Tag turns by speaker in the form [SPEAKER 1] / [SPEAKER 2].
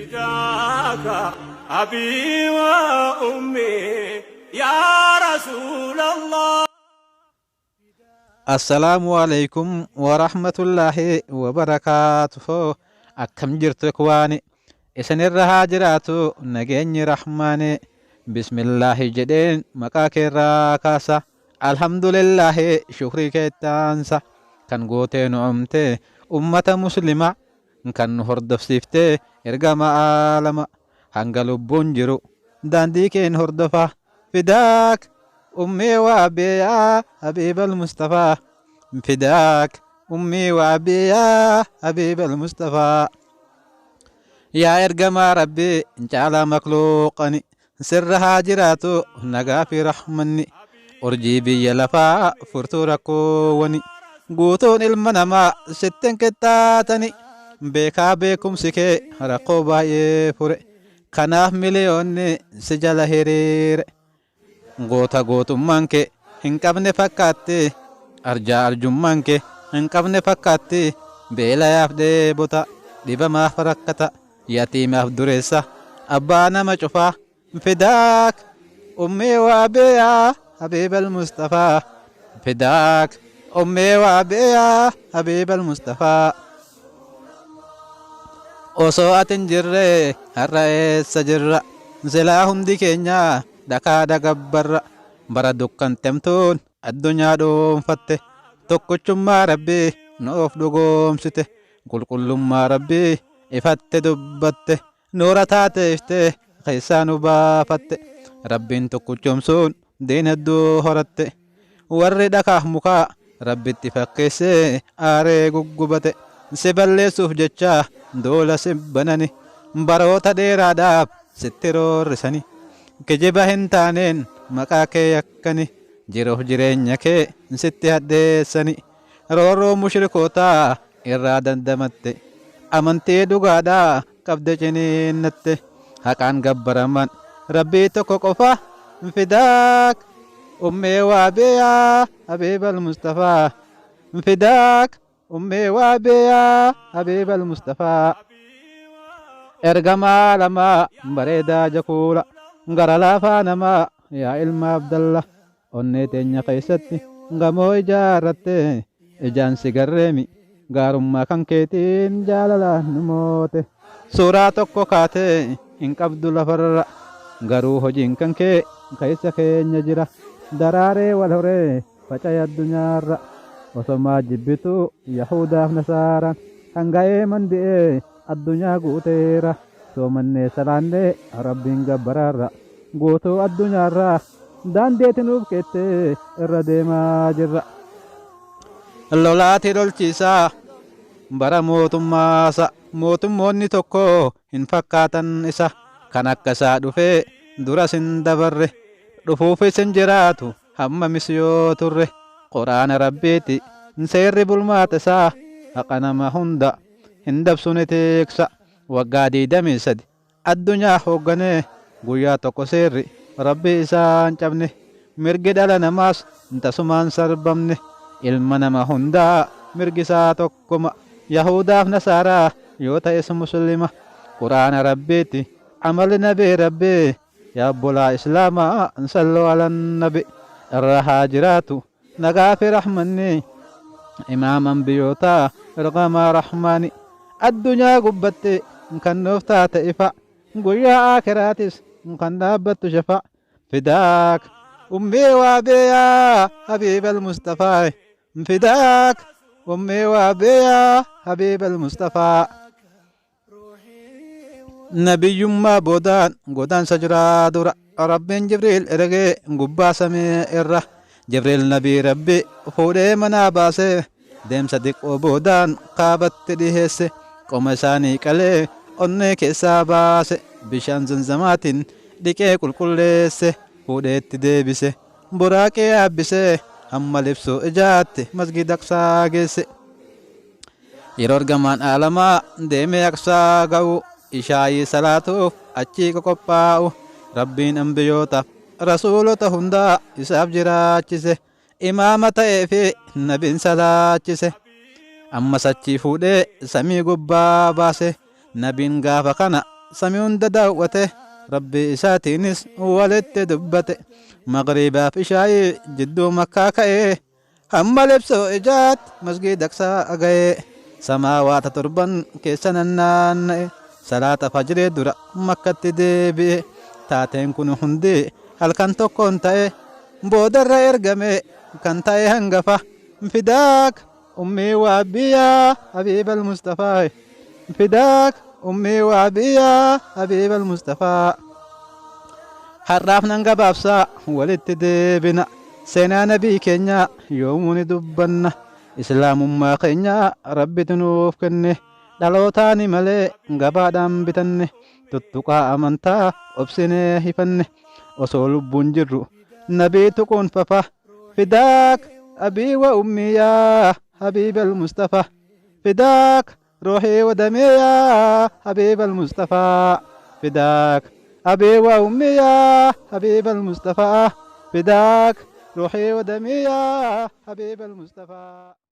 [SPEAKER 1] فداك أبي وأمي يا رسول الله.
[SPEAKER 2] السلام عليكم ورحمة الله وبركاته. أكم جرت إخواني إسن الرهاجراتو نجيني رحماني بسم الله جدين مكاك الراكاسة الحمد لله شكري كتانسا كان قوتي نعمتي أمة مسلمة كان هردف سيفتي إرقام عالم هنقلب بنجرو دانديكين هردفة فداك أمي وأبي يا حبيب المصطفى فداك أمي وأبي يا حبيب المصطفى يا إرقم ربي إنت على مخلوقني سر هاجراتو نقا في رحمني أرجي بي لفا فرتوركو وني قوتون المنما ستن كتاتني بيكا بيكم سكي رقوبا يفري كناف مليوني سجل هرير goota gootummaan kee hin qabne fakkaatte arjaa arjummaan kee hin qabne fakkaatte beelayaaf dheebota dhibamaaf rakkata yatiimaaf dureessa abbaa nama cufaa fidaak ummee waabeeyaa habiibal mustafaa fidaak ummee waabeeyaa habiibal mustafaa osoo atin jirre har'a eessa jirra silaa hundi keenyaa dhakaa dagabbarra bara dukkantemtuun addunyaa dhuunfatte tokkochummaa rabbii nuuf dhugoomsite qulqullummaa rabbii ifatte dubbatte nuura taateefte keessaa nu baafatte rabbiin tokkochomsuun diin hedduu horatte warri dhakaaf mukaa rabbitti fakkeessee aaree guggubate si balleessuuf jecha doola si banani baroota dheeraadhaaf sitti roorrisani kijiba hin taaneen maqaa kee yakkani jiruuf jireenya kee sitti haddeessani roorroo mushrikootaa irraa dandamatte amantii dhugaadhaa qabde ciniinnatte haqaan gabbaraman rabbii tokko qofa fidaak ummee waabeeyaa habiibal mustafaa fidaak ummee waabeeyaa habiibal mustafaa ergamaa lamaa bareedaa jakuula gara laafaa namaa yaa ilma abdallah onnee teenya keessatti gamoo ijaarratte ijaan si garreemi gaarummaa kan keetiin jaalalaan nu moote suuraa tokko kaatee hin qabdu lafarra garuu hojiin kan kee keessa keenya jira daraaree wal horee faca'e addunyaarra osomaa jibbitu yahudaaf nasaaraan hanga'ee mandi'ee addunyaa guuteera soomannee salaannee rabbiin gabbaraarra guutuu addunyaarraa daandeeti nuuf keettee irra deemaa jirra lolaati lolchiisaa bara mootummaasa mootummoonni tokko hin fakkaatan isa kan akka isaa dhufee duras hin dabarre dhufuufis hin jiraatu hammamis yoo turre quraana rabbiiti seerri bulmaata isaa haqa nama hunda hin dabsune teeksa waggaa 23 addunyaa hoogganee guyyaa tokko seerri rabbi isaan cabne mirgi dhala namaas tasumaan sarbamne ilma nama hundaa mirgi isaa tokkoma yahudaaf nasaaraa yoo ta'es muslima quraana rabbiiti amali nabii rabbii yaa obbolaa islaamaa salloo alan nabi irra haa jiraatu nagaa fi rahmanni imaam ambiyootaa ergamaa rahmaani addunyaa gubbatte kan nuuf taate ifa guyyaa aakhiraatis kan dhaabbattu shafa fidaak ummii waabeeyaa habiibal mustafaa fidaak ummii waabeeyaa habiibal mustafaa nabiyyummaa boodaan godaansa jiraa dura rabbiin jibriil ergee gubbaa samii irra jibriil nabii rabbi fuudhee manaa baasee deemsa diqqoo boodaan kaabatti dhiheesse qoma isaanii qalee onnee keessaa baase bishaan zamzamaatiin dhiqee qulqulleesse fuudheetti deebise buraaqee yaabbisee hamma libsuu ijaatte masgida aqsaa geesse yeroo ergamaan aalamaa deemee aqsaa ga'u ishaayii salaatuuf achii qophaa'u rabbiin ambiyootaaf rasuulota hundaa isaaf jiraachise imaama ta'ee fi nabiin salaachise ammas achii fuudhee samii gubbaa baase nabiin gaafa kana سميون دداوته ربي إساتينس ولدت دبته مغربا في شاي جدو مكاكا هم لبسو إجات مسجد أقصى أغاي سماوات تربان كيسان النان صلاة فجر درا مكة ديبي تاتين كنو هندي هل كان تكون تاي بودر إرغمي كان تاي هنغفا فداك أمي وأبيا حبيب المصطفى فداك أمي وأبيا حبيب المصطفى حرافنا نقبابسا ولدت ديبنا سينا نبي كينيا يومون دبنا إسلام ما كينيا ربي تنوف كنه دلوتاني ملي نقبادام بتنه تتقى أمانتا أبسنه هفنه وصول بنجر نبي تكون ففا فداك أبي وأمي يا حبيب المصطفى فداك روحي ودمي يا حبيب المصطفى فداك أبي وأمي يا حبيب المصطفى فداك روحي ودمي يا حبيب المصطفى